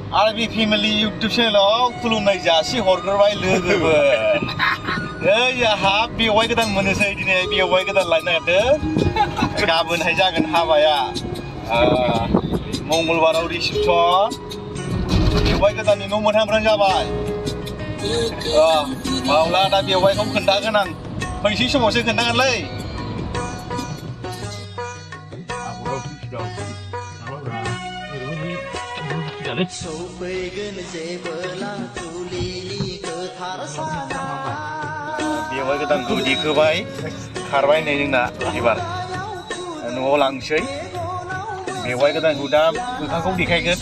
आरबि family YouTube चेनेलाव खुलुमनाय जासि हरग्रोबाय लोगोफोर आहा बेवाइ गोदान मोननोसै दिनै बेवाइ गोदान लायनो नागिरदों गाबोनहाय जागोन हाबाया मंगलबाराव रिसेपसन बेवाइ गोदाननि न' मोनहांब्रां जाबाय मावला दा बेवाइखौ खोन्थागोन आं फैसै समावसो खोन्थागोनलै बेवाइ गोदानखौ दिखोबाय खारबाय नै जोंना एबार न'आव लांसै बेवाइ गोदानखौ दा मोखांखौ देखायगोन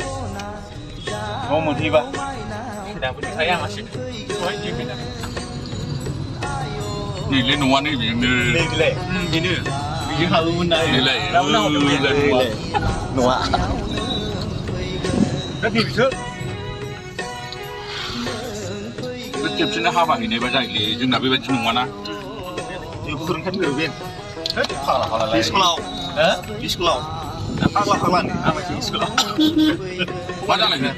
न' मोनहैबा नैलाय न'आ नैबेनो बेनो बेजों हाबोमोन ना न'आ दा बेसो खेबसेनो हाबा हैनायबा जायोलै जोंना बेबायदि नङाना फोरोंखानो बे स्कुलाव स्कुलाव फाग्ला फाग्लानि आमायसो स्कुलाव मा जालायखो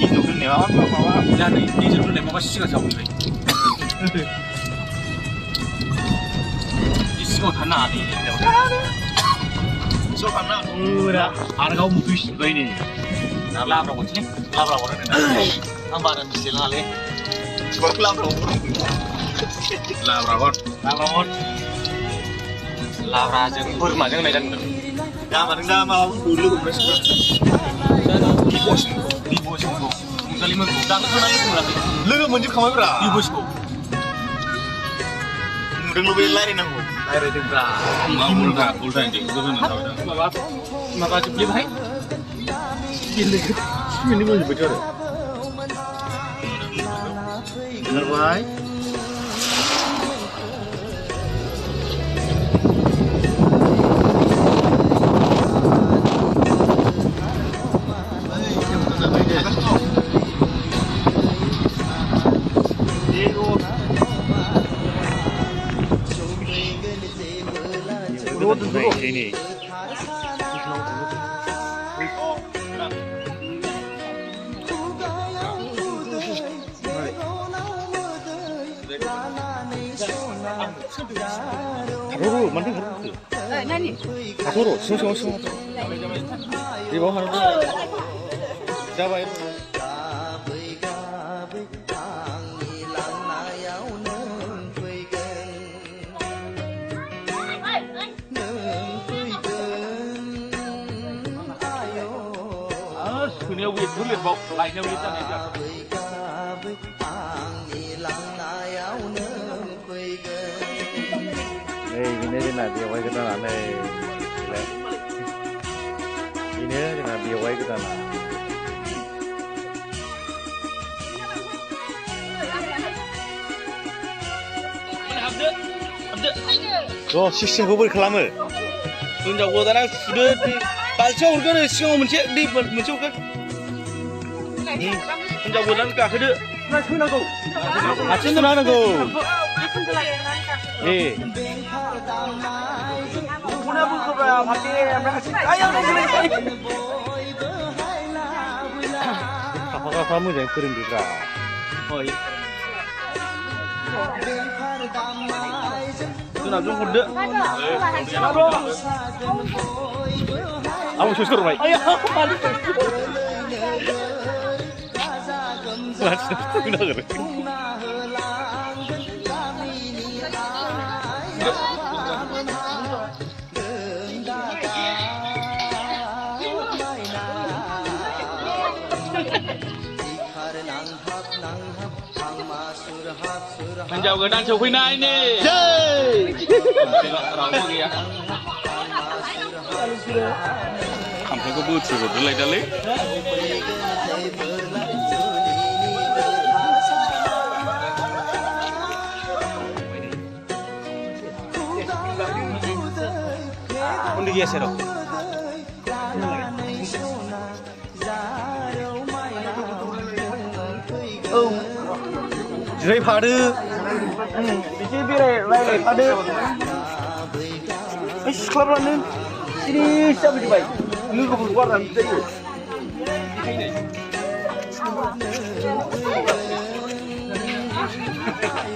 हिन्जाव दोननाय माबा जानै हिन्जाव दोननाय माबा सिगां सावहैबाय सिगाङाव थानो नाङा सिगाङाव थानो नाङा आरो गाव मुखैसिनबाय नै लाब्रा हरसै लाब्रा हरनो आं बारा मिथिलाङालै लाब्रा लाब्रा हर लाब्राजों बोरमाजों होननाय जादों दामाजों दा माबा लोगो बिब'सिंखौ रंजालिमोनखौ दाख्लै थांना लोगो मोनाखै लोगो मोनजोबखाबायब्रा बिब'सिंखौ नुदोंल' बे रायज्लायनांगौ रायज्लायदोंब्रा मा उल्था देंखो होनो थाबाय माबा जोबलिबाय सिमेन्टनि मोनजोब्बायथ' आरो ओंखारबाय ini Haru, mana Haru? Nani? Haru, semua. Di bawah Haru. Siapa itu? Kunia wit kulit bau, lainnya wit tadi aja. Ini je nak biawai kita nak ni. Ini je nak biawai kita nak. Oh, sistem kubur kelama. Tunjuk gua tanah sudah balcong urgan siang mencet di mencet urgan. Tunjuk gua tanah kah ada. Acin tu mana go? Mana buku berapa? Hati ayam ni. Apakah kamu yang kirim juga? Oh iya. Tu nak jom kuda. Aku syukur baik. Ayah, balik. Menjauh ke dan sopina ini. Sampai ke bucu dalai. Undi dia sero. Jirai pada. Biji birai pada. Ish, kelapa ni. Ini siapa tu baik? लोगोफोरखौ बारा जायो